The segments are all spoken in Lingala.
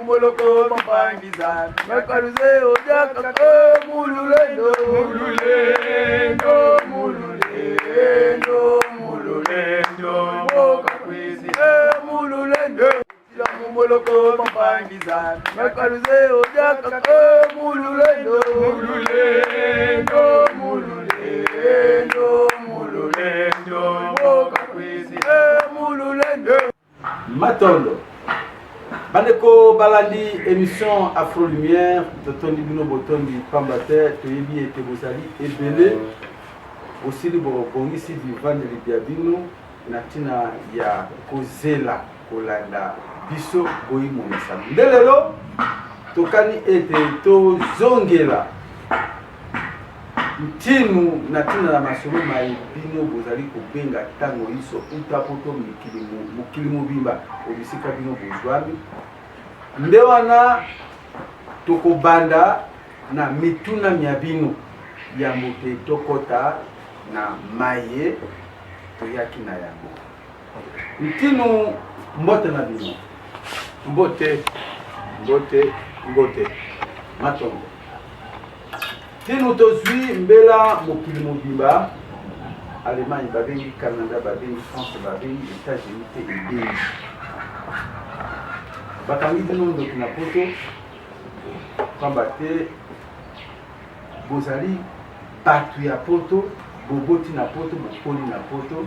Moloko mapangiza makaruze ojakako mululendo mululendo mululendo mululendo mokakwezi mululendo moloko mapangiza makaruze ojakako mululendo mululendo mululendo mululendo mokakwezi mululendo Matondo Bandeko balandi émission Afro Lumière totondi bino botondi pambate toyebi ete bozali ebele osili bongisi vivande libya bino na tina ya kozela kolanda biso boyimonisa nde lelo tokani ete tozongela ntinu na tina na masolo mai bino bozali kobenga ntango iso utapoto mokili mobimba obisika bino bozwami nde wana tokobanda na mituna mia bino ya mote tokota na maye toyaki na yango ntinu mbote na bino mbote matongo tinu tozwi mbela mokili mobimba Allemagne babengi Canada babengi France babengi États-Unis te ebengi bakangi te nondo na poto kwamba te bozali batu ya poto boboti na poto bokoli na poto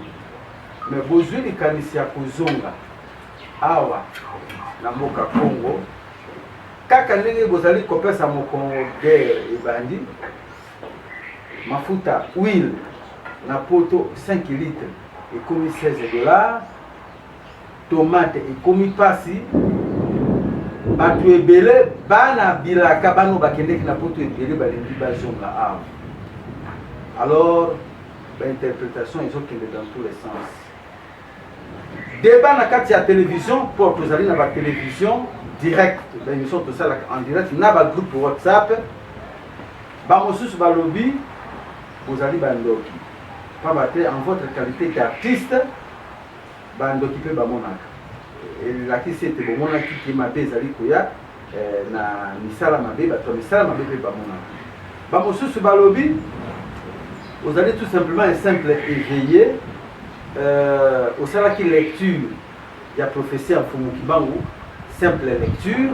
me bozwi likanisi ya kozonga awa na mboka Congo kaka ndenge bozali kopesa mokongo guerre ebandi mafuta huile na poto 5 litres ekomi $16 tomate ekomi pasi batu ebele bana bilaka bano bakendeki na poto ebele balingi bazonga awa alors l'interprétation ezokende dans tous les sens débat na kati ya télévision pour tozali na télévision direct l'émission tosalaka en direct na groupe WhatsApp bamosusu balobi bozali bandoki pabate en votre qualité d'artiste bandoki pe bamonaka elakisi ete bomonaki ke mabe ezali koya na misala mabe bato ya misala mabe pe bamonaka bamosusu balobi ozali tout simplement un simple éveillé osalaki lecture ya professeur Fumukibangu simple lecture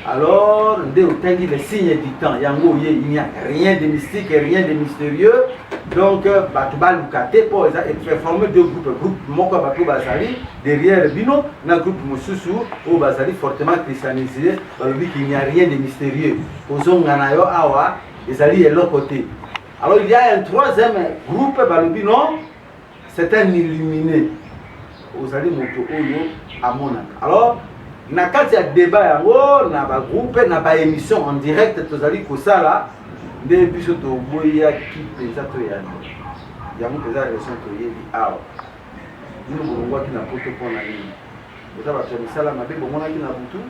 alors nde otangi les signes du temps yango ye il n'y a rien de mystique rien de mystérieux donc bato baluka te po eza et formé deux groupe moko bato bazali derrière bino na groupe mosusu o bazali fortement christianisé balobi qu'il n'y a rien de mystérieux ozonga na yo awa ezali eloko te alors il y a un troisième groupe balobi non c'est un illuminé ozali moto oyo amonaka alors na kati ya débat yango na ba groupe na ba émission en direct tozali kosala nde biso toboyaki penza to yango penza raison toyebi awa bino bolongwaki na poto mpona nini eza bato ya misala mabe bomonaki na butu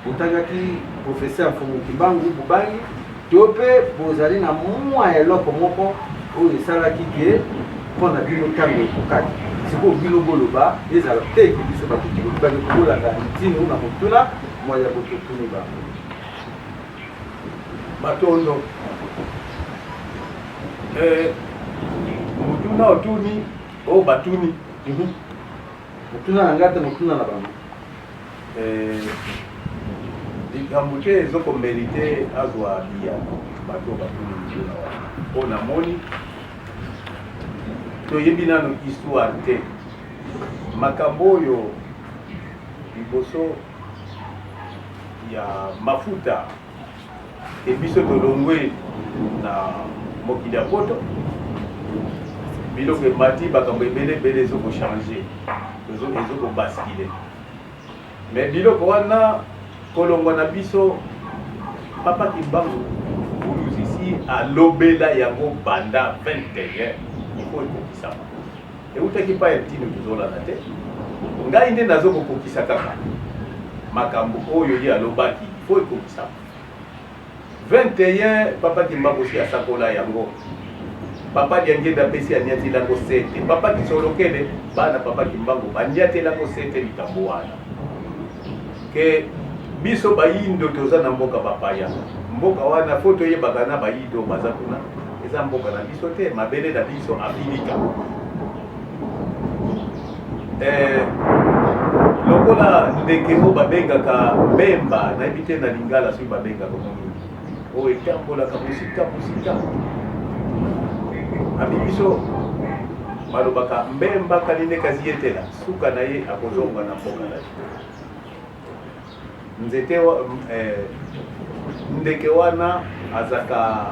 botangaki professeur Fumukibangu bobangi to mpe bozali na mwa eloko moko oyo esalaki ke mpona bino ntango ekokaki sikoyo bino boloba ezala te eke biso bakoki baki kobolaka ntino na motuna mwa ya bototuni bango Matondo motuna otuni o batuni motuna na ngata motuna na bango likambo te ezokomerite azwa bia bato batuni motuna mpo namoni toyebi nano histoire te makambo oyo liboso ya mafuta ebiso tolongwe na mokili ya poto biloko emati bakambo ebele ezokochange ezokobaskile mais biloko wana kolongwa na biso Papa Kimbangu musicien alobela yango banda 21 ifo ekokisama eutaki pa etino tozolana te ngai nde nazokokokisa kaka makambo oyo ye alobaki ifo ekokisama 21 Papa Kimbangu si asakola yango Papa Diangenda pesi anyati lango sete Papa Kisolokele bana Papa Kimbangu banyati lango sete likambo wana que biso bayindo toza na mboka bapaya mboka wana fo toyebaka na bayindo baza kuna eza mboka na biso te mabele na biso afinika lokola ndeke oyo babengaka mbemba nayebi te na lingala soki babengaka monini oyo etambolaka mosika abi biso balobaka mbemba kaline kasi yetela suka na ye akozonga na mboka na ye nzete ndeke wana azaka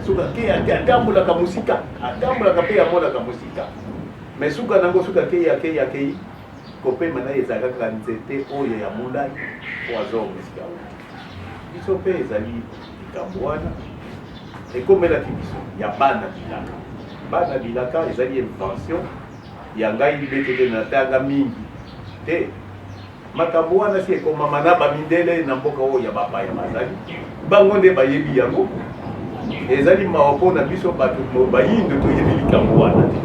suka ke atambolaka mosika atambolaka mpe amonaka mosika mais suka nango suka akei kopema na ye ezalaka kaka nzete oyo ya molai po azonga esika wana biso mpe ezali likambo wana ekomelaki biso ya bana bilaka bana bilaka ezali invention ya ngai betete natanga mingi te makambo wana si ekomama na bamindele na mboka oyo ya bapaya bazali bango nde bayebi yango ezali mawa mpo na biso bato bayindo toyebi likambo wana te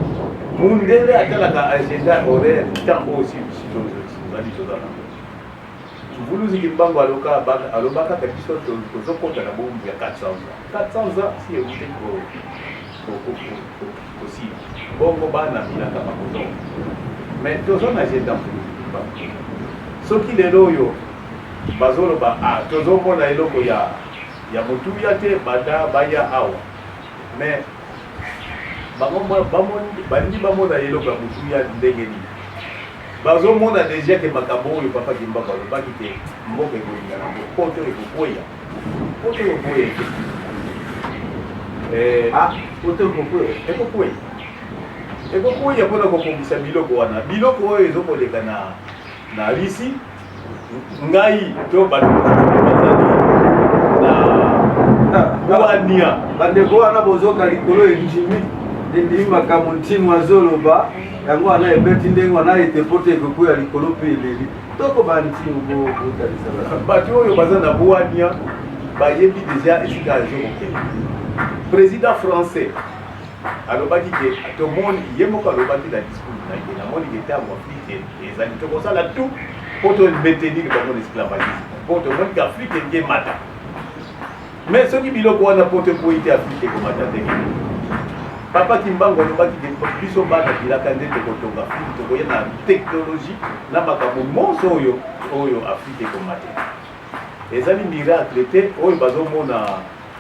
mundele atalaka agenda horaire ntango osi tozali tozala mvuluzi kimbango alobaka kaka biso tozokota na bombu ya 400 ans si euti kosila bongo bana bilaka bakozonga mais tozo na agenda mvuluzi kimbango soki lelo oyo bazoloba tozomona eloko ya motuya te bada baya awa mais balingi bamona eloko ya motuya ndenge nini bazomona deja ke makambo oyo papa Kimbangu alobaki te mboka ekolinga nango poto ekokweya ekokweya mpona kokongisa biloko wana biloko oyo ezokoleka na lisi ngai to bato bazali na wania bandeko wana bozoka likolo endimi endimi makambo ntinu azoloba yango wana ebeti ndenge wana ete poto ekokwea likolo mpe eleli toko bantinu botalisa bato oyo baza na bwania bayebi deja esika ezokokende président français alobaki ke tomoni ye moko alobaki na discours na ye namoni ke ntango afrique ezali tokosala tout po tomaintenir bango na esclavagisme po tomoni ke afrique enge mata mais soki biloko wana po tokoyi te afrique ekomata ndenge papa Kimbangu alobaki ke biso bana bilaka nde tokotonga afrique tokoya na technologie na makambo monso oyo afrique ekomata ezali miracle te oyo bazomona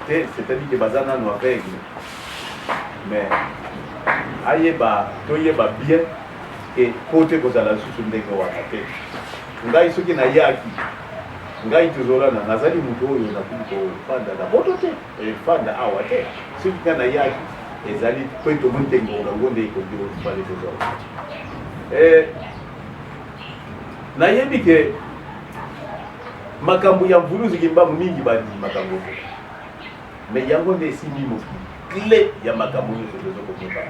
te c'est-à-dire ke baza nano aveugle mais toyeba bien ke kote kozala lisusu ndenge wana te ngai soki nayaki ngai tozolana nazali moto oyo nakuki kofanda na boto te efanda awa te soki nga nayaki ezali po tomoni te ngongango nde ekoki ofale tozola nayebi ke makambo ya mvuluzi Kimbangu mingi bandi makambo te mais yango nde esimbi mokili clé ya makambo nyonso tozokokoka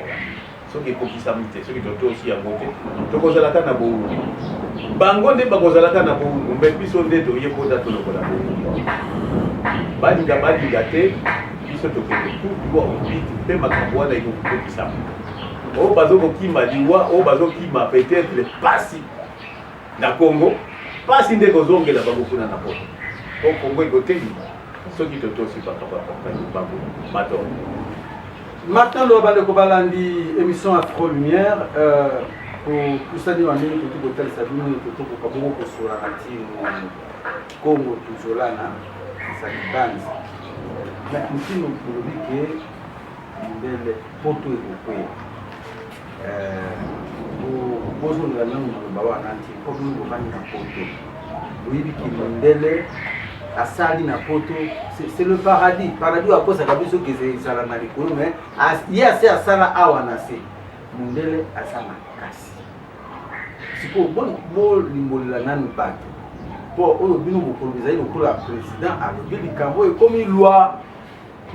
soki ekokisami te soki totosi yango te tokozalaka na boungu bango nde bakozalaka na boungu mpe biso nde toyekota tolokola boungu balinga te biso tokende tuwa obiti mpe makambo wana ekokokisama oyo bazokokima liwa oyo bazokima peut-être pasi na Congo pasi nde kozongela bango kuna na poto po Congo ekotelima soki totosi bango mato. Maintenant, nous allons balandi émission Afro Lumière pour ça dire en ligne tout hôtel Sabine tout pour pas beaucoup sur la radio Congo toujours là na ça danse. Mais nous pour dire que le poto est coupé. Pour poser la langue dans le bas nanti pour nous revenir na poto. Oui qui mondele asali na poto c'est le paradis à cause ça kabiso que c'est ça la malikolo mais il y a assez asala awa na se mondele asala kasi siko bon limbola nanu bato po oyo bino bokolobeza ino kola président alobi likambo ekomi loi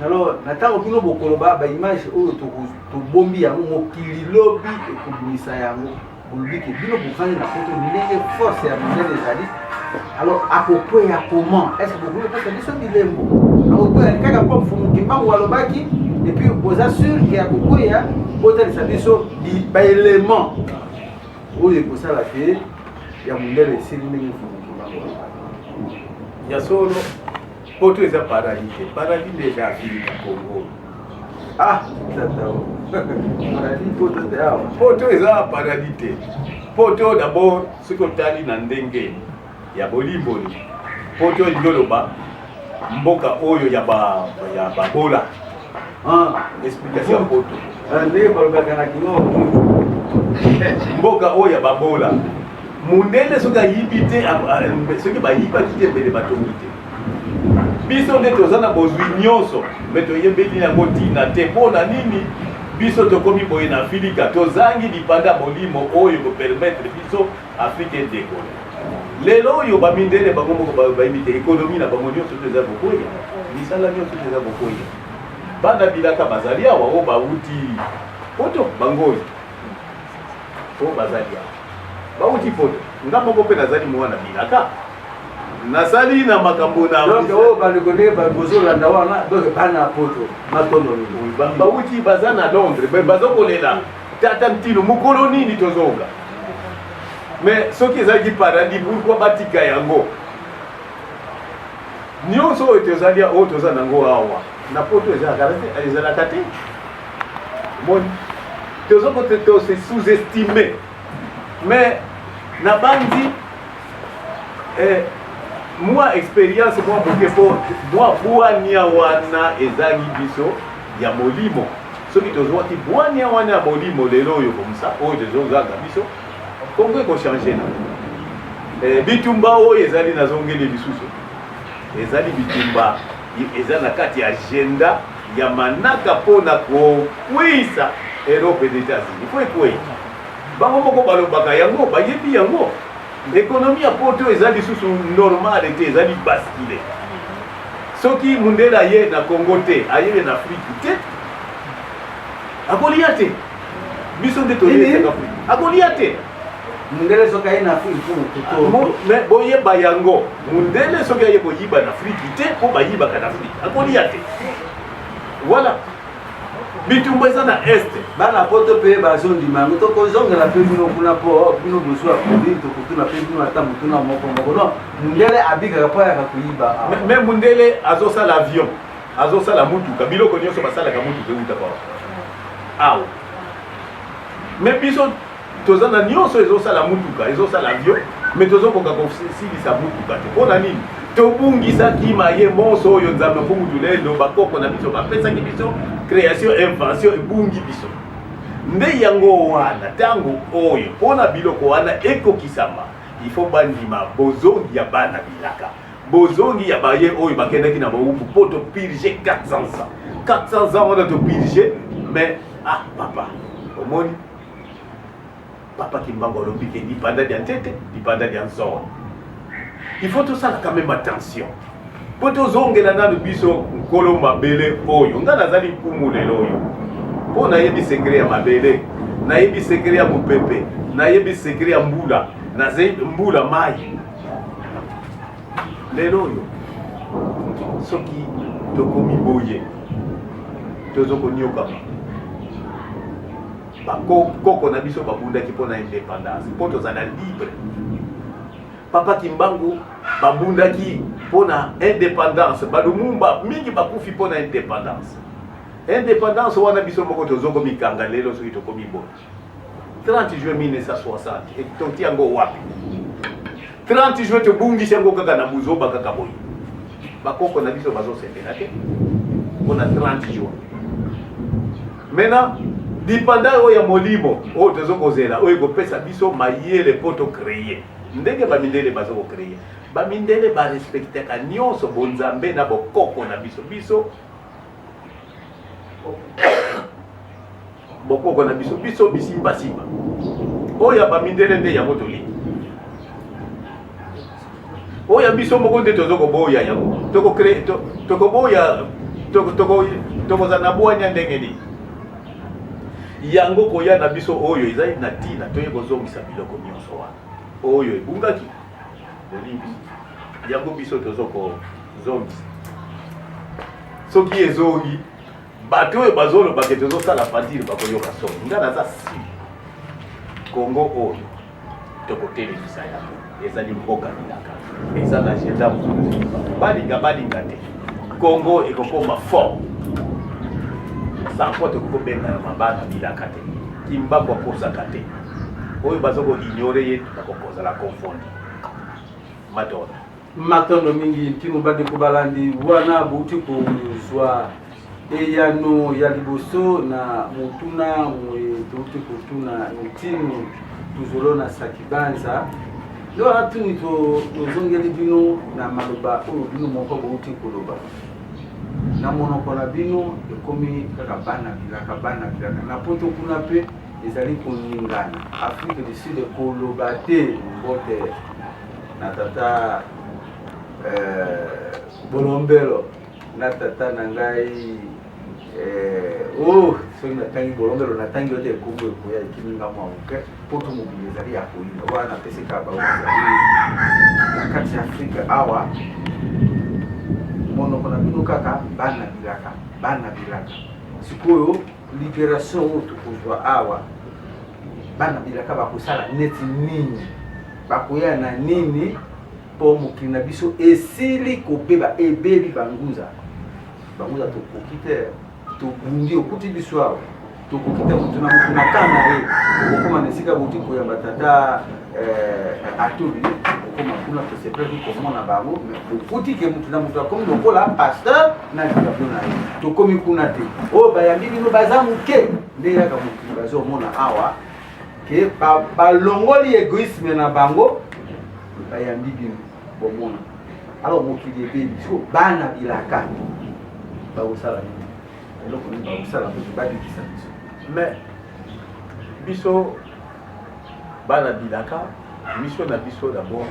alors natango bino bokoloba ba image oyo to bombi yango mokili lobi ekobimisa yango bolobi ke bino bokani na poto ndenge force ya mondele ezali. Alors, à quoi comment est-ce que vous voulez faire des choses de lembo? Alors, quoi, il y a un peu de Kimbangu ou alobaki et puis vous assure qu'il y a beaucoup il y a autant de choses d'éléments. Où les pour ça la fait ya mundele esili ndenge mfumu kibango ya solo poto eza paradis paradis déjà Afrique Congo poto eza paradis te poto d'abord soki otali na ndenge ya bolimboli poto eloloba mboka oyo ya babola explication ya poto ndenge balobaka na kingo mboka oyo ya babola mundele soki ayibi te soki bayibaki te mbele batongi te biso nde toza na bozwi nyonso me toyembeli yango ntina te mpo na nini biso tokomi boye na Afrika tozangi lipanda molimo oyo kopermettre biso Afrika edekole lelo oyo bamindele bango moko bayibi te ekonomi na bango nyonso to eza bokoya misala nyonso to eza bokoya bana bilaka bazali awa oyo bauti poto bango oyo bazali awa bauti poto nga moko mpe nazali mwana bilaka nasali na makambo na donc oyo bandeko ndenge bozolanda wana donc bana poto matondo bauti baza na Londres bazokolela tata ntino mokolo nini tozonga mais soki ezalaki paradis pourquoi batika yango nyonso oyo tozali oyo toza nango awa na poto ezalaka te moni tozokote tose sous-estimé mais na bandi moi expérience moi boke po moi bwania wana ezangi biso ya molimo soki tozwaki bwania wana ya molimo lelo oyo komsa oyo tozozanga biso kongo ekochange na bitumba oyo ezali nazongeli lisusu ezali bitumba eza na kati ya agenda ya manaka mpona kokwisa Europe et États-Unis po ekwei bango moko balobaka yango bayebi yango l'économie ya poto eza lisusu normale te ezali bascule soki mundele aye na Congo te aye na Afrique te akolia te biso nde toyebaka Afrique akolia te mundele soki aye na Afrique mais boyeba yango mundele soki aye koyiba na Afrique te po bayibaka na Afrique akolia te voilà bitumba eza na este bana poto mpe bazondima yango tokozongela mpe bino kuna mpo bino bosu ya produit tokotuna mpe bino ata motuna moko moko non mundele abikaka mpo ayaka koyiba me mundele azosala avion azosala mutuka biloko nyonso basalaka mutuka eutaka awa me biso toza na nyonso ezosala mutuka ezosala avion me tozokoka kosilisa mutuka te mpo na nini tobungisaki maye monso oyo nzambe mfungutulelo bakoko na biso bapesaki biso création invention ebungi biso nde yango wana ntango oyo mpona biloko wana ekokisama ifo bandima bozongi ya bana bilaka bozongi ya baye oyo bakendaki na baubu mpo topirge 400 ans 400 ans wana topirge mais papa omoni papa Kimbangu alobi ke lipanda lya ntete lipanda lya nzoro il faut tout ça quand même attention po tozongela nanu biso nkolo mabele oyo nga nazali nkumu lelo oyo mpo nayebi sekre ya mabele nayebi sekre ya mopepe nayebi sekre ya mbula nayebi mbula mai lelo oyo soki tokomi boye tozokonyokama bakoko na biso babundaki mpo na indépendance mpo tozala libre papa Kimbangu babundaki pona indépendance balumumba mingi bakufi pona indépendance indépendance wana biso moko tozongo mikanga lelo soki tokomi boye 30 juin 1960 toti yango wapi 30 juin tobungisi yango kaka na buzoba kaka boye bakoko na biso bazosepela te pona 30 juin maintenant dipanda oyo ya molimo oyo tozokozela oyo ekopesa biso mayele mpo tocreye ndenge bamindele bazokocreye bamindele barespectaka nyonso bonzambe na bokoko na biso bokoko na biso bisimbasimba oyo ya bamindele nde yango toliki oyo ya biso moko nde tozokoboya yango tokoboya tokozala na bwanya ndenge nini yango koya na biso oyo ezali na tina toye kozongisa biloko nyonso wana oyo ebungaki bolimbi yango biso tozokozongisa soki ezongi bato oyo bazolobake tozosala fadile bakoyoka soni nga naza si kongo oyo tokotelemisa yango ezali mboka bilaka eza na agenda mosusu balinga te Congo ekokoma fort sans quoi tokobenga ya mabana bilaka te Kimbangwa kosaka te oyo bazoko ignore ye bakokoza la confondre matondo mingi ntino bade kubalandi wana buti kuzwa eyano ya liboso na mutuna mwetuti kutuna ntino tuzolona sakibanza lo atuni tozongeli bino na maloba oyo bino moko buti koloba na monoko na bino ekomi kaka bana bilaka na poto kuna pe ezali koningana Afrique du Sud koloba te mbote na tata Bolombelo na tata nangai soki natangi Bolombelo natangi yote ekombo ekoya ekiminga mwamuke poto mobili ezali ya koyina wana peseka baozali na kati ya Afrika awa monoko na bino kaka bana bilaka sikoyo libération oyo tokozwa awa bana bilaka bakosala neti nini bakoya na nini po mokili na biso esili kopeba ebeli banguza tokoki te tobundi okuti biso awa tokoki te mutu na kana ye okokoma na esika boti koyamba tata atoli okoma kuna tosepreki komona bango okuti ke mutu na mutu akomi lokola pasteur na likablo na ye tokomi kuna te oyo bayambi bino baza moke nde yaka mokili bazomona awa ke balongoli égoïsme na bango bayambi bino bomona alors mokili ebeli so bana bilaka bakosala nini eloko nini bakosala mpoki babikisa biso mais biso bana bilaka mission na biso d'abord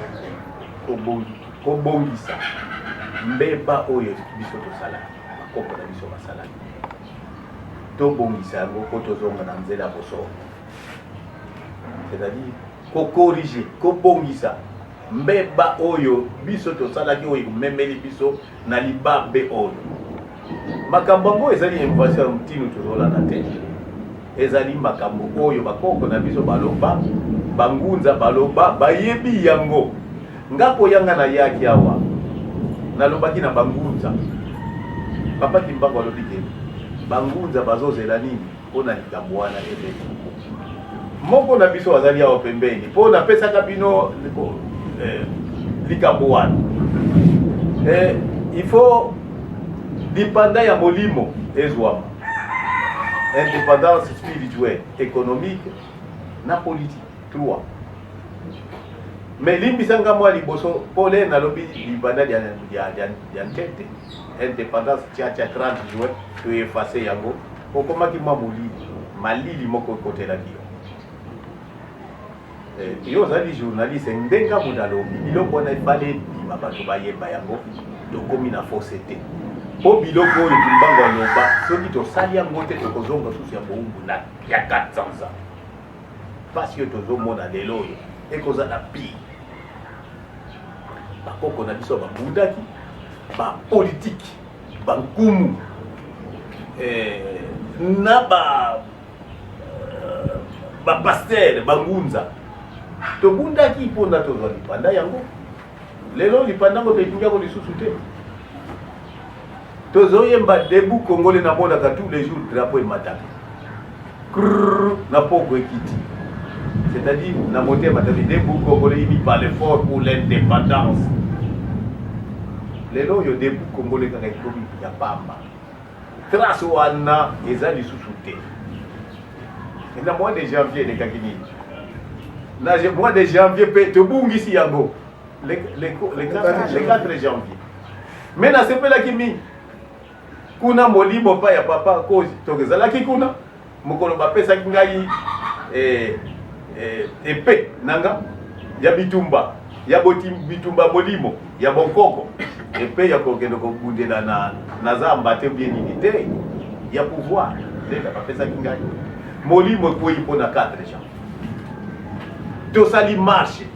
kobongisa mbeba oyo biso tosala bakoko na biso basala tobongisa yango po tozonga na nzela boso c'est-à-dire kokorige kobongisa mbeba oyo biso tosalaki oyo memeli biso na libambe oyo makambo yango ezali invasion mtino tozolanda te ezali makambo oyo bakoko na biso baloba bangunza baloba bayebi yango ngako yanga na yaki awa nalobaki na bangunza papa Kimbangwa alobi ke bangunza bazozela nini mpona likambo wana ebeli moko na biso azali awa pembeni mpo napesaka bino likambo wana il faut dipanda ya molimo ezwama indépendance spirituelle économique na politique 3 mais limbisanga mwa liboso pole nalobi libanda ya ntete indépendance tia 30 juin to effacer yango okomaki mwa malili moko kotelaki yo ozali journaliste ndenga modalobi biloko wana efale bima bato bayeba yango tokomi na fausseté po biloko oyo Kimbangwa aloba soki tosali yango te tokozonga susu ya boumbu na ya 400 ans pasi oyo tozomona lelo oyo ekozala pire bakoko na biso babundaki bapolitike bankumu na bapaster bangunza tobundaki mpona tozwa lipanda yango lelo lipanda ngo toetingako lisusu te tozoyemba debu congolais namonaka tous les jours drapeau emataka na poko ekiti c'est-à-dire na motema tabi debu congolais il parle fort pour l'indépendance lelo oyo debu congolais kaka ekomi ya pamba trace wana eza lisusu te na mois de janvier elekaki nini na mois de janvier pe tobungisi yango le 4 janvier mais nasepelaki mingi kuna molimo pa ya papa kozi tokezalaki kuna mokolo bapesaki ngai epe nanga ya bitumba ya bitumba molimo ya bonkoko epe ya kokende kobundela na zamba te bien nini te ya pouvoir ndeka bapesaki ngai molimo ekwei mpona 4 jan tosali marche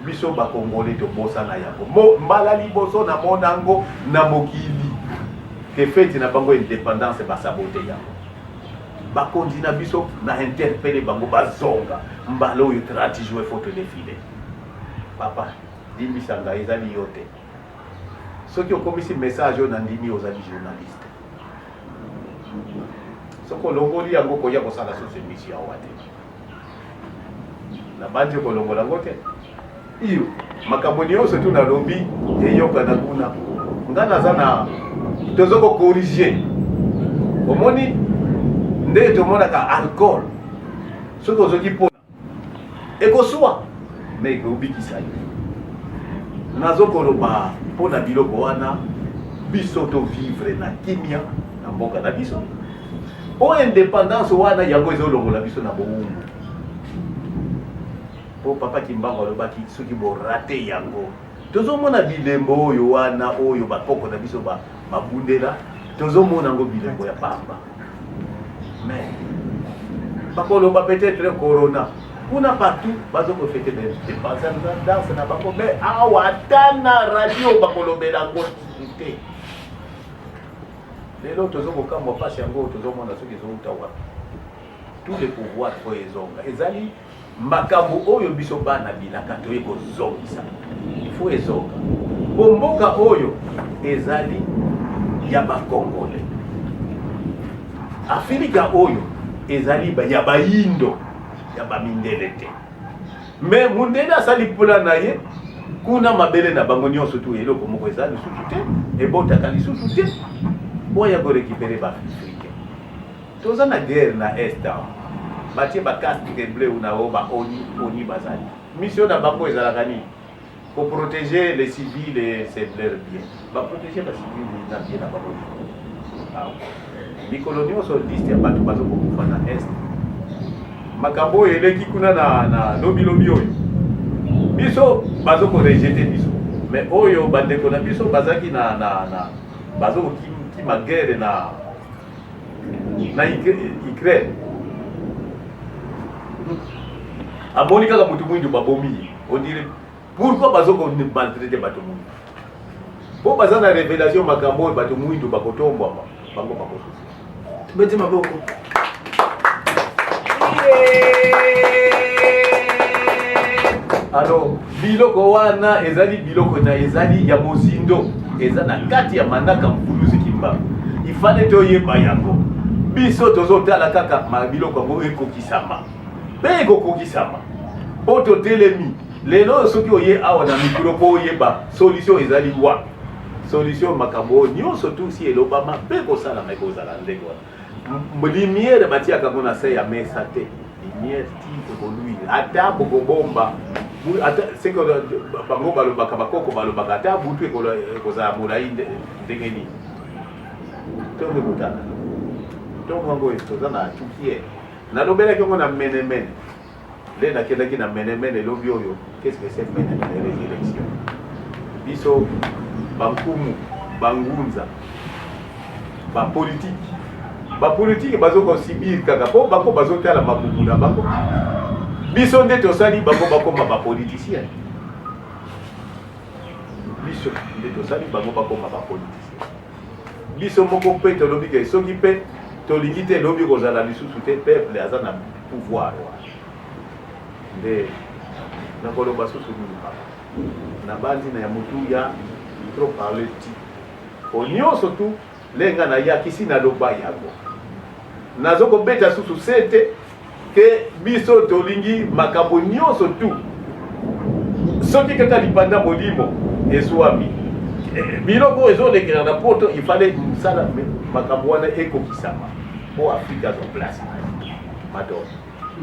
biso bakongole tobosana yango mbala liboso na monango na mokili ke feti na bango indépendance basabote yango bakonzi na biso na interpellé bango bazonga mbala oyo 30 jours faut te défiler papa limbisa ngai ezali yo te soki okomisi message oyo na ndimi ozali journaliste soki olongoli yango koya kosala soso émission awa te na bandi kolongola yango te iyo makambo nyonso tu nalobi eyokana kuna nga naza na tozokokorrige omoni nde tomonaka alcool soki ozoki mpona ekoswa me ekobikisa yo nazokoloba mpona biloko wana biso tovivre na kimia na mboka na biso po indépendance wana yango ezolongola biso na bowumbu po papa Kimbangu alobaki soki borate yango tozomona bilembo oyo wana oyo bakoko na biso babundela tozomona yango bilembo ya pamba mais bakoloba peut-être corona kuna partout bazokofete danse na bango mais awa ata na radio bakolobela yango te lelo tozokokamwa mpasi yango tozomona soki ezouta wapi tous les pouvoirs po ezonga ezali makambo oyo biso bana bilaka toye kozongisa ifo ezonga bomboka oyo ezali ya bakongole Afrika oyo ezali ya bayindo ya bamindele te me mundele asali mpona na ye kuna mabele na bango nyonso tu eloko moko eza lisusu te ebotaka lisusu te boya korekipere baafrikain toza na guerre na est batie bacasque bleu na o baoni bazali mission na bango ezalaka nini koprotéger les civils et c'est leur bien baprotéger bacivile na bien na bango mikolo nyonso liste ya bato bazokokufa na est makambo oyo eleki kuna na lobilobi oyo biso bazokorejete biso mais oyo bandeko na biso bazaki na bazokokima guerre na Ukraine amoni kaka mutu mwindu babomi on dirait pourquoi bazokomaltraite bato mwindu po baza na révélation makambo oyo bato mwindu bakotombwama bango bakosusi tubeti maboko alors biloko wana ezali biloko na ezali ya mozindo eza na kati ya manaka mfulusi Kimbangu ifale toyeba yango biso tozotala kaka biloko yango ekokisama mpe ekokokisama po totelemi lelo soki oye awa na mikro po oyeba solution ezali wa solution makambo nyonso tu si elobama mpe kosalama ekozala ndenge wana lumière batiaka yango na se ya mesa te lumière ti ekoluire ata bokobomba ata seke bango balobaka bakoko balobaka ata butu ekozala molai ndenge nini tonge kotala ntongo yango toza na tukiere nalobelaki yango na menemene le nakendaki na menemene elobi oyo qu'est-ce que c'est menemene résurrection biso bankumu bangunza bapolitike bazokosibir kaka po bango bazotala mabubu na bango biso nde tosali bango bakoma bapoliticien biso nde tosali bango bakoma bapoliticien biso moko mpe tolobi ke soki mpe tolingi te elobi kozala lisusu te peuple aza na pouvoir nde nakoloba susu nini papa na bandi na ya motu ya trop parler ti po nyonso tu lenga na yakisi naloba yango nazokobeta susu sete ke biso tolingi makambo nyonso tu soki kaka lipanda molimo eswami biloko ezolekela na poto ifale msala makambo wana ekokisama po Afrika zo place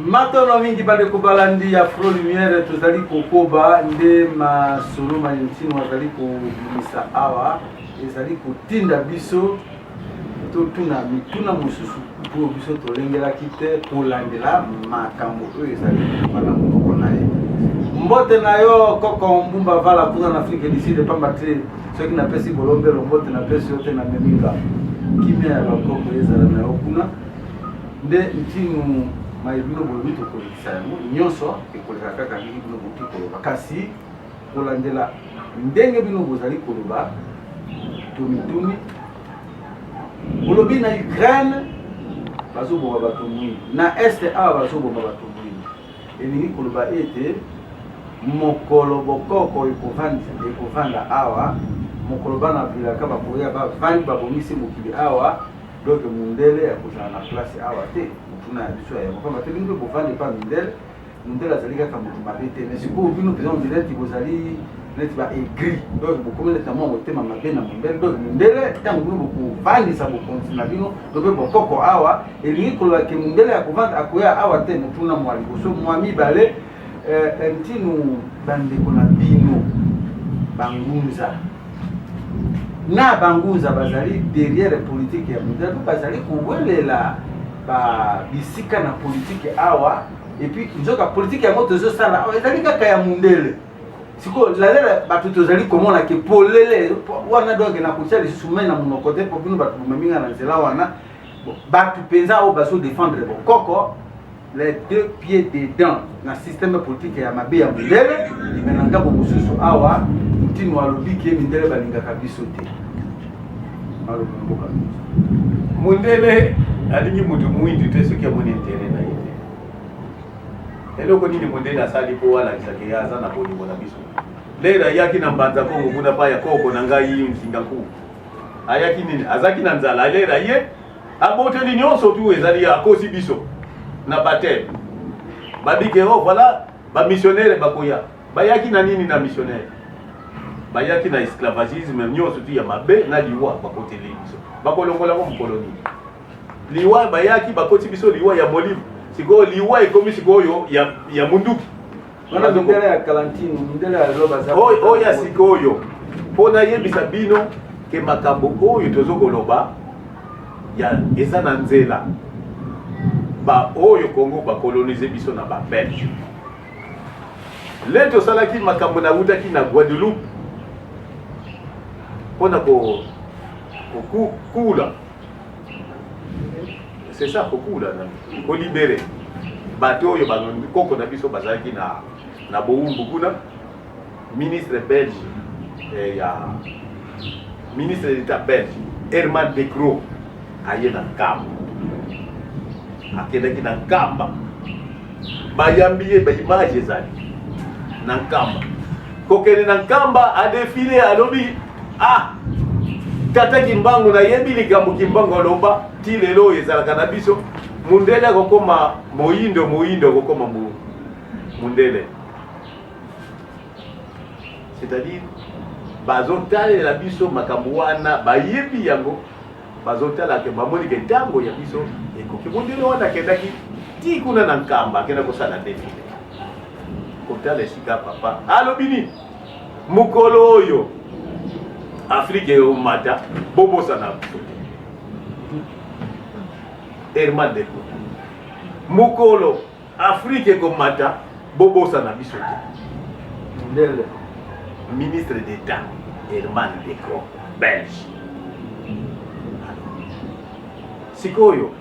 matono mingi bandeko balandi ya Afro Lumière tozali kokoba nde masolo manintino azali kobimisa awa ezali kotinda biso totuna mituna mosusu po biso tolengelaki te kolandela makambo oyo ezali kobana moko na ye mbote na yo koko mbumba vala kuna na Afrique du Sud pamba te soki napesi bolombelo mbote napesi yo te na meminga kimia ya bakoko ezala na yo kuna nde ntinu mayebino bolobi tokolekisa yango nyonso ekoleka kaka ndenge bino boki koloba kasi kolandela ndenge bino bozali koloba tomituni bolobi na Ukraine bazoboma bato mwingi na este awa bazoboma bato mwingi elingi koloba ete mokolo bokoko ekovanda awa mokolo bana bilaka bakoya bavandi babomisi mokili awa donc mundele akozala na place awa te mutuna ya biso ya mokamba te bino bovandi pa mundele azali kaka moto mabe te mais sikoyo bino mpenza ondireti bozali neti baegri donc bokomi neti mwa motema mabe na mundele donc mundele ntango bino bokovandisa bokonzi na bino to mpe bokoko awa elingi koloba ke mundele akovanda akoya awa te motuna mwa liboso mwa mibale ntinu bandeko na bino bangunza na bangunza bazali derrière politique ya mundele mpo bazali kowelela bisika na politique awa et puis nzoka politique yango tozosala awa ezali kaka ya mundele sikoyo lalela bato tozali komona ke polele wana donke na kotia lisusu mai na monoko te mpo bino bato bomeminga na nzela wana bato mpenza oyo bazodefendre bokoko les deux pieds dedans na système politique ya mabe ya mundele me na ngambo mosusu awa ntino alobi ke mindele balingaka biso te alobi mboka mundele alingi mutu mwindu te soki amoni intere na ye te eloko nini mundele asali mpo walakisake ye aza na bolingo na biso lelo ayaki na mbanza kongo kuna pa ya koko na ngai nzinga nkuu ayaki nini azaki na nzala alera ye aboteli nyonso tu ezali akosi biso na bateme babike o voilà bamissionnaire bakoya bayaki na nini na missionnaire bayaki na esclavagisme nyonso tu ya mabe na liwa bakoteli biso bakolongola ko mkoloni liwa bayaki bakoti biso liwa ya molive sikoyo liwa ekomi sikoyo ya munduki wana mindele ya Kalantino mindele ya loba za oyo ya sikoyo mpona yebisa bino ke makambo oyo tozokoloba ya eza na nzela ba oyo Congo bakolonize biso na ba Belge le tosalaki makambo na utaki na Guadeloupe mpona kokula c'est ça kokula ko libérer bato oyo bakoko na biso bazalaki na bowumbu kuna ministre belge ya ministre d'état belge Herman de Croo aye na nkamba akendaki na nkamba bayambi ye baimage ezali na nkamba kokende na nkamba adefile alobi tata Kimbangu nayebi likambo Kimbangu aloba ti lelo oyo ezalaka na biso mundele akokoma moyindo akokoma mundele c'est-à-dire bazotalela biso makambo wana bayebi yango bazotalaka bamoni ke ntango ya biso ekoki mundele wana akendaki ti kuna na nkamba akenda kosala defile kotala esika papa alobi nini mokolo oyo Afrique eomata bobosana biso Herman de Croo mokolo Afrique ekomata bobosana biso te mundele ministre d'état Herman de Croo belge sikoyo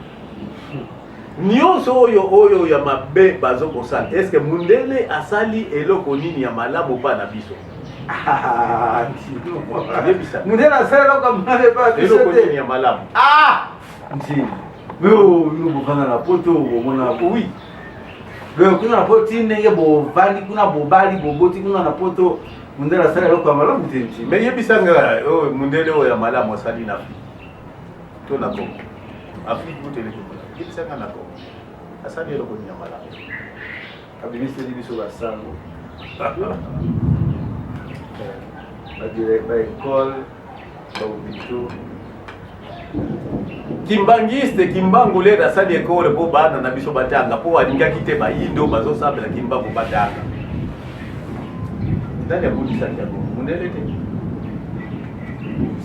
nyonso oyo ya mabe bazokosala est ce que mundele asali eloko nini ya malamu pa na biso mundele asali eloko mabe pa biso eloko nini ya malamu nti bino bovanda na poto bomona oui kuna na poto ndenge bovandi kuna bobali boboti kuna na poto mundele asali eloko ya malamu te nti mais yebisanga mundele oyo ya malamu asali na to na Congo Afrique butele yebisanga na Congo asali eloko nini ya malamu abimiseli biso basango baekole baobito kimbangiste Kimbangu lelo asali ekole mpo bana na biso batanga mpo alingaki te bayindo bazosambela Kimbangu batanga ndani abudisaki yango mundele te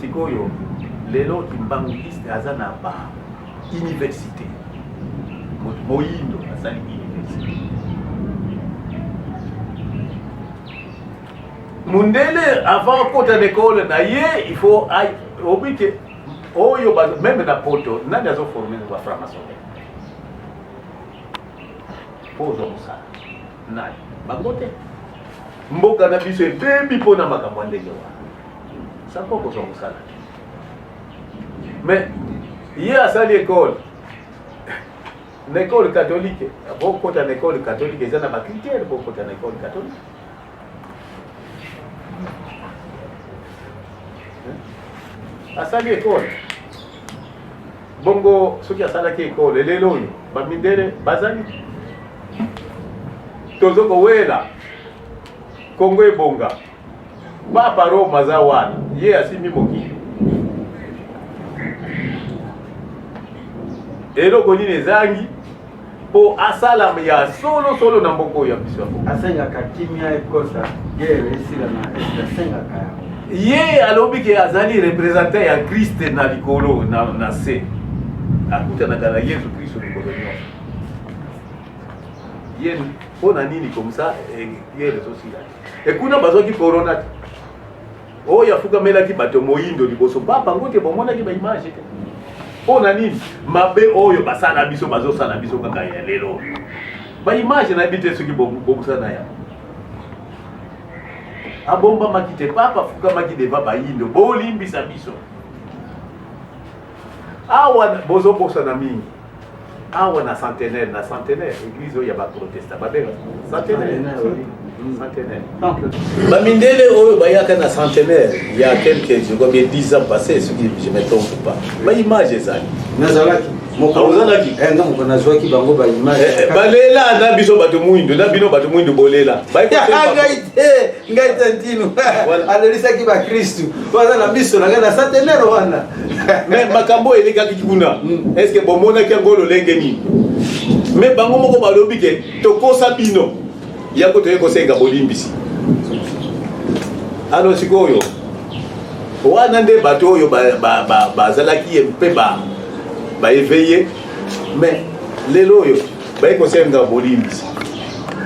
sikoyo lelo kimbangiste aza na ba université moyindo asali université mundele avant kota l'école na ye il faut obike oyo même na poto nani azoforme ba franc-maçon pozo musala nani bango te mboka na biso ebebi mpona makambo ya ndenge wana sako kozwa mosala mais ye asali ekole na école catholique beaucoup na école catholique ils ont des critères beaucoup na école catholique asali école bongo soki asalaki école lelo oyo bamindele bazali tozokowela kongo ebonga papa Roma aza wana ye asimbi mokili eloko nini ezangi mpo asala ya solo na mboka oyo ya biso asengaka kimia ekosa guerre esila na asengaka ye alobi ke azali représentant ya Christ na likolo na se akutanaka na Yesu Kristo likolo nyonso ye mpona nini comme ça ye lesosila ekuna bazwaki corona te oyo afukamelaki bato moyindo liboso babango te bomonaki baimage te mpona nini mabe oyo basala biso bazosala biso kaka ya lelo baimage nayebi te soki bokosana ya abombamaki te papa afukamaki deva bayindo bolimbisa biso awa bozobosana mingi awa na centenaire église oyo ya baprotestant babenga centenaire bamindele oyo bayaka na centenaire il y a quelques combien 10 ans passés ce qui je me trompe pas baimage ezali nazalaki ozalaki nga moko nazwaki bango baimage balela na biso bato mwindo na bino bato mwindo bolela ngai te ntino alelisaki bakristu baza na biso na ngai na centenaire wana me makambo elekaki kuna est ce que bomonaki yango lolenge nini me bango moko balobi ke tokosa bino yako toye kosenga bolimbisi ano sikoyo wana nde bato oyo bazalaki mpe baéveillé mais lelo oyo baye kosenga bolimbisi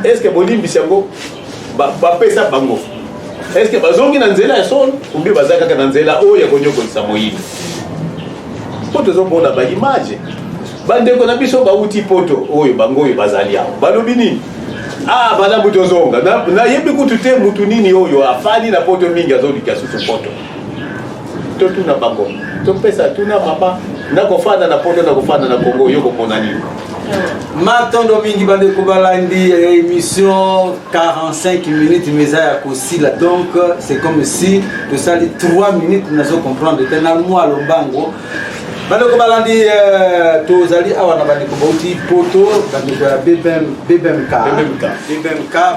est ce que bolimbisi yango bapesa bango est ce que bazongi na nzela ya solo umbi baza kaka na nzela oyo ya konyokolisa moyindo po tozomona baimage bandeko na biso bauti poto oyo bango oyo bazali awo balobi nini bana mutu ozonga nayebi kutu te mutu nini oyo afani na poto mingi azolika susu poto totuna bango topesa tuna mama nakofanda na poto nakofanda na Kongo yo komona nini matondo mingi bandeko balandi émission 45 minutes meza ya kosila donc c'est comme si tosali 3 minutes nazo comprendre te na mwa lombango bandeko balandi tozali awa na bandeko bauti poto bandeko ya BBMK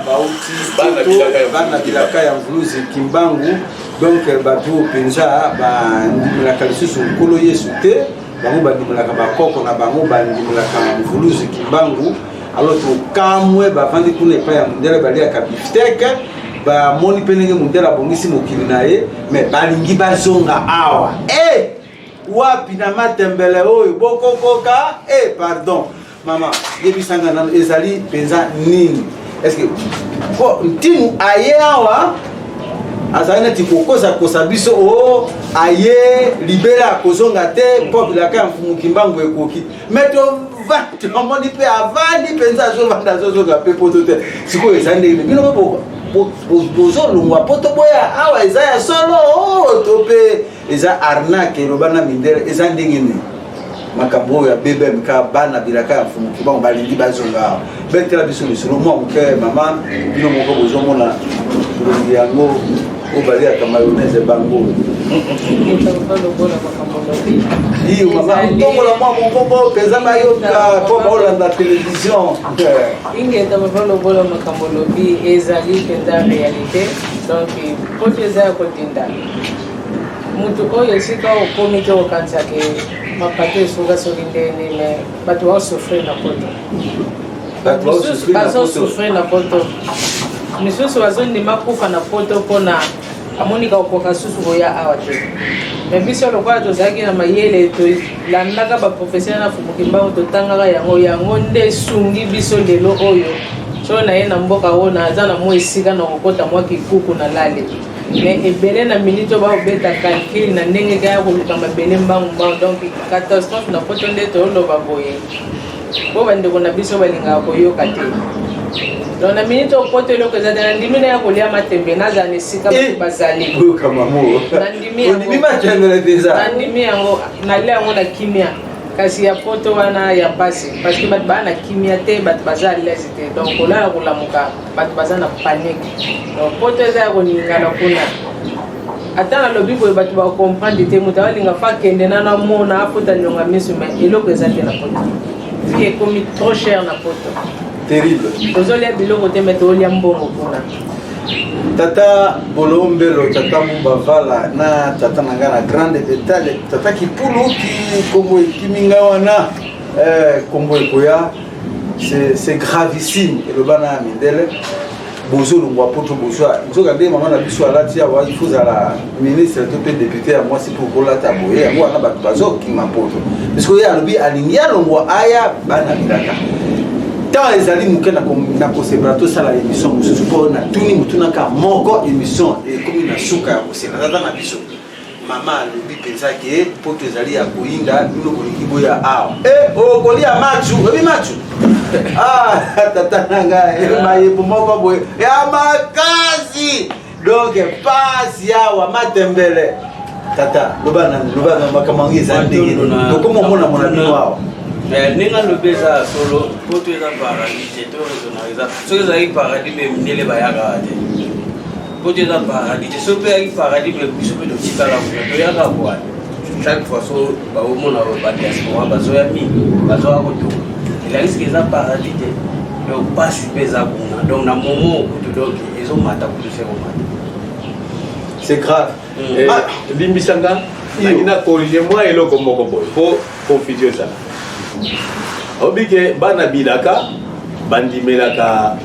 bauti poto bana bilaka ya mvuluzi kimbangu donc bato penza bandimelaka lisusu nkolo yesu te bango bandimelaka bakoko na bango bandimelaka mvuluzi kimbangu alors tokamwe bavandi kuna epai ya mundele baliaka bifteke bamoni mpe ndenge mundele abongisi mokili na ye mais balingi bazonga awa wapi na matembele oyo bokokoka pardon mama yebisanga nano ezali penza nini est-ce que ntinu aye awa azali neti kokosa biso aye libela akozonga te mpo bilaka ya mfumu kimbangu ekoki me tomoni mpe avandi mpenza azovanda azozonga mpe poto te sikoyo eza ndenge bino mpe bozolongwa poto boya awa eza ya solo to mpe eza arnaque eloba na mindele eza ndenge nini makambo oyo ya BBMK bana bilaka ya mfumu kimbangu balingi bazonga awa betela biso lisolo mwa moke mama bino moko bozomona bolongi yango obaliaka mayonnaise bango iyo mama ntongola mwa mongongo peza bayoka mpo baolanda télévision ingenda mavalobola makambo lobi ezali mpenza réalité donc poto eza ya kodinda mutu oyo esika okomi te okanisa ke mapato esuka soki ndeni me bato baosouffrir na poto bazosouffrir na poto misusu bazondima kufa na poto mpona amonika okoka susu koya awa te me biso lokola tozalaki na mayele tolandaka baprofessionnel na Fumu Kimbangu totangaka yango nde esungi biso lelo oyo so na ye na mboka oyo naza na mwa esika na kokota mwa kikuku na lale me ebele na minute oyo baobeta calcule na ndenge kaya koluka mabele mbangu donc catastrophe na poto nde tooloba boye po bandeko na biso balingaka koyoka te donc na minute opoto eloko eza te nandimi na ya kolia matembe naza na esika bazali nandimi yango nalia yango na kimia kasi ya poto wana ya pasi parce que bat bana kimia te bat baza l'aise te donc kolala kolamuka bat baza na panique donc poto eza ko ningana kuna atana lobi boye bat ba comprendre te muta linga fa kende na mona afota nyonga misu mais eloko eza te na poto vie est comme trop cher na poto terrible ozolia biloko te meto olia mbongo kuna tata Bolombelo tata Mubavala na tata nangana grande détail tata Kipulu ki kombo kiminga wana kombo ekoya c'est gravissime et le bana mindele bozo longwa poto bozo nzoka de mama na biso alati awa il faut la ministre to pe député à moi c'est pour kola taboye moi na bato bazo ki mapoto parce que ya lobi alingia longwa aya bana bidaka tant ezali muke na kosebra to sala émission mususu po na tuni mutuna ka moko émission et comme na suka ya kosela tata na biso mama lobi pensa ke poto ezali ya koinda bino kolikibo ya awa o kolia machu obi machu tata nanga maye moko boye ya makazi donc pasi awa matembele tata lobana makamangiza ndenge donc comment mona bino awa ninga lobeza solo poto eza paradis te to raisonnable soki ezalaki paradis mpe mindele bayaka te poto eza paradis te so mpe yaki paradis mpe biso mpe totikala kuna toyaka bwana chaque fois so baomona badiaspora bazoya mingi bazoya kotoka elakisiki eza paradis te me opasi mpe eza kuna donc na momo okutu donc ezomata kutu se komata c'est grave limbisanga nangina corriger moi eloko moko boye po confusion ezala obike bana bilaka bandimelaka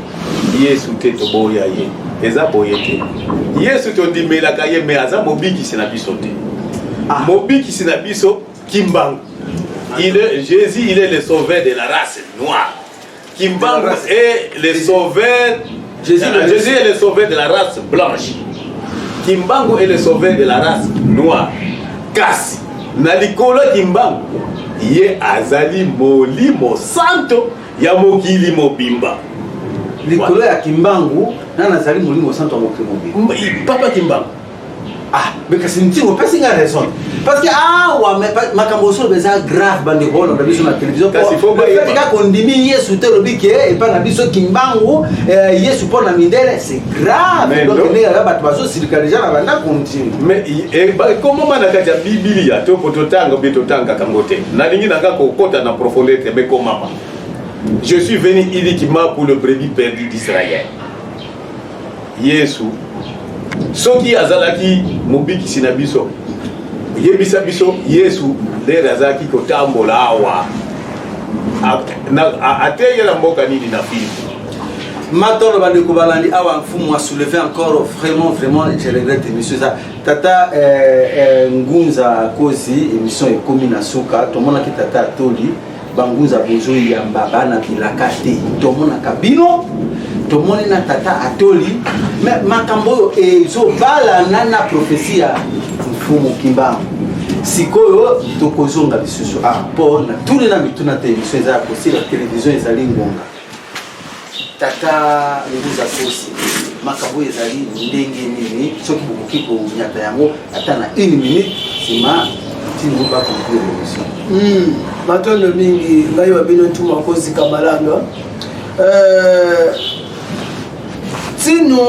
yesu te toboya ye eza boye te yesu tondimelaka ye me aza mobikisi na biso te mobikisi na biso kimbangu Jésus il est le sauveur de la race noire kimbangu est le sauveur Jésus est le sauveur de la race blanche kimbangu est le sauveur de la race noire kasi na likolo kimbangu ye azali molimo santo ya mokili mobimba likolo ya kimbangu nana azali molimo santo ya mokili mobimba papa kimbangu mais kasi ntingo pesi nga raison parce que makambo solo beza grave bande bona na biso na télévision kasi faut ba yeba ka kondimi yesu te lobike et pas na biso kimbangu yesu pona mindele c'est grave donc ne ya bato bazo circulager na banda continue mais comment manaka ya biblia to pototanga betotanga kangote na lingi nanga ko kota na profondeur mais comment je suis venu uniquement pour le brebis perdu d'Israël yesu soki azalaki mobikisi na biso yebisa biso yesu lere azalaki kotambola awa ateyela mboka nini na fili Maintenant, bandeko balandi awa mfumu a soulevé encore vraiment je regrette émission ça tata ngunza kozi émission ekomi na suka tomona ki tata atoli bangunza bozo yamba bana bilaka te tomona kabino tomoni na tata atoli mais makambo ezo bala na prophétie ya mfumu kimbangu sikoyo tokozonga bisusu po na tuni na mituna te émission eza possible la télévision ezali ngonga tata nguza kosi makambo ezali ndenge nini soki bokoki konyata yango ata na 1 minute sima tingo ba conclure l'émission matondo mingi ngai wabino ntuma kozika malanga tinu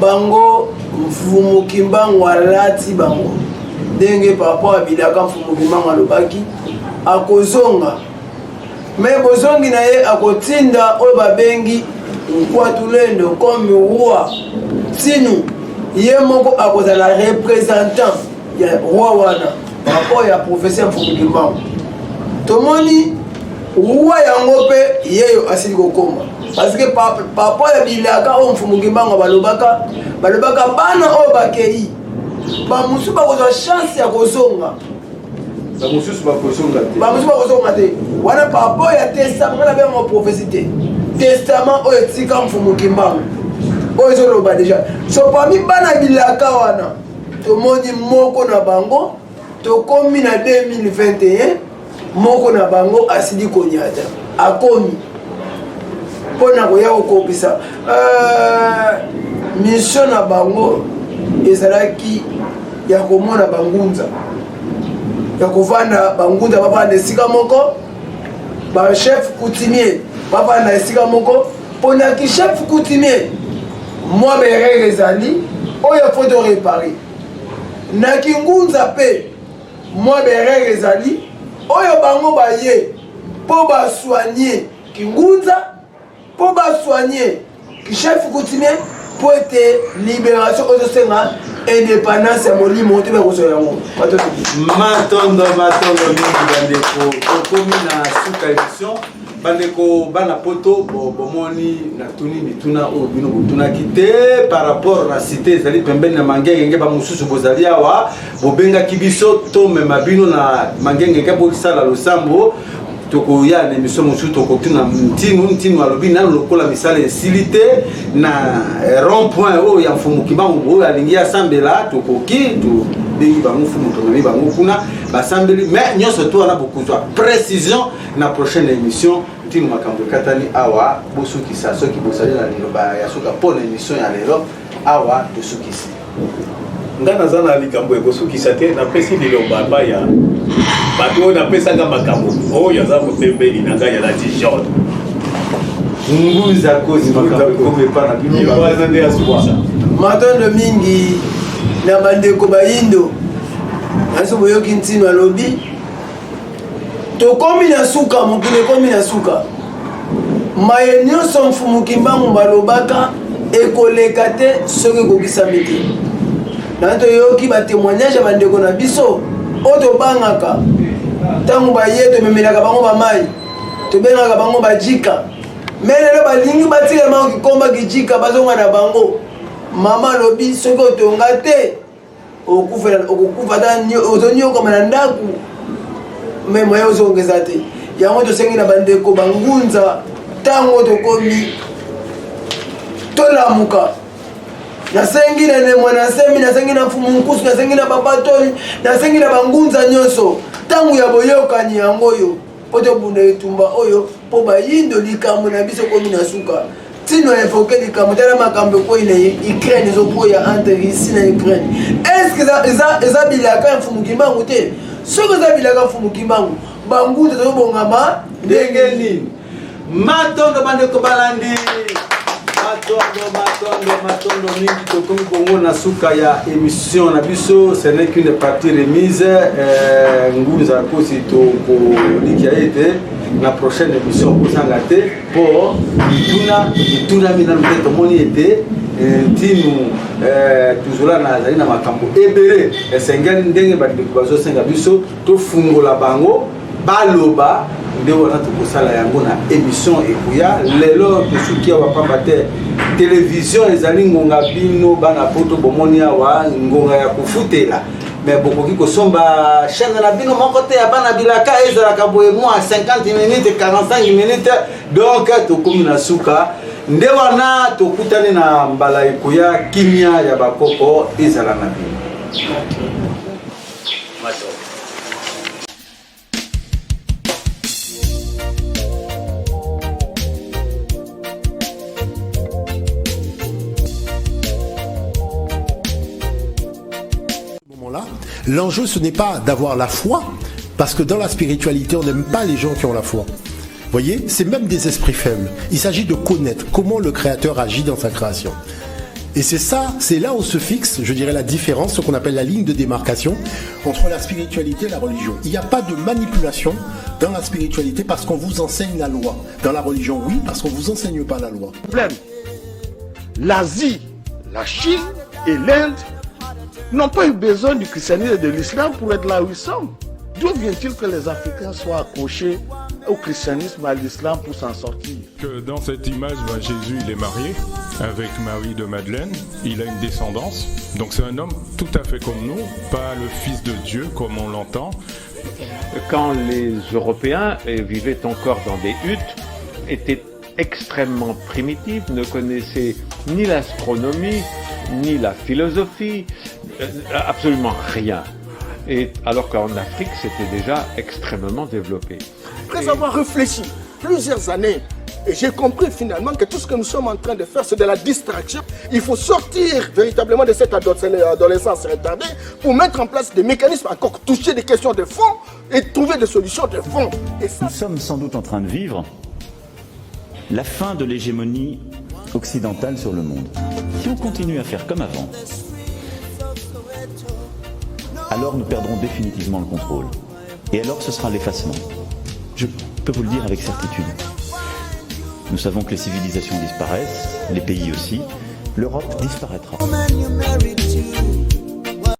bango mfumu kimbangu alati bango ndenge papa abilaka mfumu kimbangu alobaki akozonga me bozongi na ye akotinda oyo babengi nkwatulendo comme roi tinu ye moko akozala représentant ya roi wana rapport ya professeur mfumu kimbangu tomoni roi yango mpe yeyo asili kokoma parce que papa ya bilaka oyo mfumu kimbangu balobaka bana oyo bakei bamusu bakozwa chance ya kozonga bamususu bakozonga te wana papa ya testament na bengo prophétie te testament oyo etika mfumu kimbangu oyo ezoloba déjà so parmi bana bilaka wana tomoni moko na bango tokomi na 2021 moko na bango asili konyata akomi mpona koya kokopisa mission na bango ezalaki ya komona bangunza ya kovanda bangunda bavanda esika moko bachef coutumier bavanda esika moko mponaki chef coutumier mwa berere ezali oyo fo to réparer na kingunza mpe mwa berere ezali oyo bango baye mpo basoigne kingunza mpo basoigne chef coutumier mpo ete libération ozosenga indépendance ya molimo te bakosola yango matondo mingi bandeko tokomi na suka édition bandeko bana poto bomoni natuni mituna oyo bino botunaki te par rapport na cité ezali pembeni na mangenge bamosusu bozali awa bobengaki biso tomema bino na mangenge ke bokisala losambo tokoya na émission mosusu tokotuna ntinu alobi nano lokola misala esili te na rond point oyo ya mfumu kibangu oyo alingi asambela tokoki tobengi bango mfumu tomemi bango kuna basambeli mais nyonso to wana bokuzwa précision na prochaine émission ntinu makambo ekatani awa bosukisa soki bozali na liloba ya suka mpo na émission ya lelo awa tosukisi nga naza na likambo ekosukisa te napesi liloba baya bato oyo napesanga makambo oyo aza motembeli na ngai ya na dijon nguza kozi makambo ekomepa na bino aza nde asukisa matondo mingi na bandeko bayindo naso boyoki ntino alobi tokomi na suka mokili ekomi na suka maye nyonso mfumu kimbangu balobaka ekoleka te soki ekokisami te na toyoki batémoignage ya bandeko na biso oyo tobangaka ntango baye tomemelaka bango bamai tobengaka bango bajika me lelo balingi batikama kikomba kijika bazonga na bango mama alobi soki otonga te okokufa ozonyokama na ndaku me moye ozongeza te yango tosengi na bandeko bangunza ntango tokomi tolamuka nasengi na nemwa nasembi nasengi na mfumu nkusu nasengi na babatoli nasengi na bangunza nyonso ntango ya boyokani yango oyo mpo tobunda etumba oyo mpo bayindo likambo na biso komi na suka ntino evoke likambo tala makambo ekoyi na Ukraine ezokoya entre Russie na Ukraine eske eza bilaka ya mfumu kimbangu te soki eza bilaka mfumu kimbangu bangunza tozobongama ndenge nini matondo bandeko balandi matondo mingi tokomi bongo na suka ya émission na biso ce n'est qu'une partie remise ngunza kosi tokolikia ete na prochaine émission kozanga te mpo itunami nanu te tomoni ete ntinu tozala nazali na makambo ebele esengeli ndenge bandeko bazosenga biso tofungola bango baloba nde wana tokosala yango na émission ekoya lelo tosuki awa pamba te télévision ezali ngonga bino bana poto bomoni awa ngonga ya kofutela me bokoki kosomba chaîne na bino moko te ya bana bilaka ezalaka boye mwa 50 minutes 45 minutes donc tokomi na suka nde wana tokutani na mbala ekoya kimia ya bakoko ezala na bino L'enjeu, ce n'est pas d'avoir la foi, parce que dans la spiritualité, on n'aime pas les gens qui ont la foi. Vous voyez, c'est même des esprits faibles. Il s'agit de connaître comment le Créateur agit dans sa création. Et c'est ça, c'est là où se fixe, je dirais, la différence, ce qu'on appelle la ligne de démarcation entre la spiritualité et la religion. Il n'y a pas de manipulation dans la spiritualité parce qu'on vous enseigne la loi. Dans la religion, oui, parce qu'on ne vous enseigne pas la loi. L'Asie, la Chine et l'Inde n'ont pas eu besoin du christianisme et de l'islam pour être là où ils sont. D'où vient-il que les Africains soient accrochés au christianisme, à l'islam pour s'en sortir? Que dans cette image, Jésus il est marié avec Marie de Madeleine, il a une descendance, donc c'est un homme tout à fait comme nous, pas le fils de Dieu comme on l'entend. Quand les Européens vivaient encore dans des huttes, étaient extrêmement primitifs, ne connaissaient ni l'astronomie, ni la philosophie, absolument rien. Et alors qu'en Afrique, c'était déjà extrêmement développé. Après avoir réfléchi plusieurs années Et j'ai compris finalement que tout ce que nous sommes en train de faire, c'est de la distraction. Il faut sortir véritablement de cette adolescence retardée pour mettre en place des mécanismes, encore toucher des questions de fond et trouver des solutions de fond. Et ça... Nous sommes sans doute en train de vivre la fin de l'hégémonie occidentale sur le monde. Si on continue à faire comme avant, alors nous perdrons définitivement le contrôle. Et alors ce sera l'effacement. Je peux vous le dire avec certitude. Nous savons que les civilisations disparaissent, les pays aussi. L'Europe disparaîtra.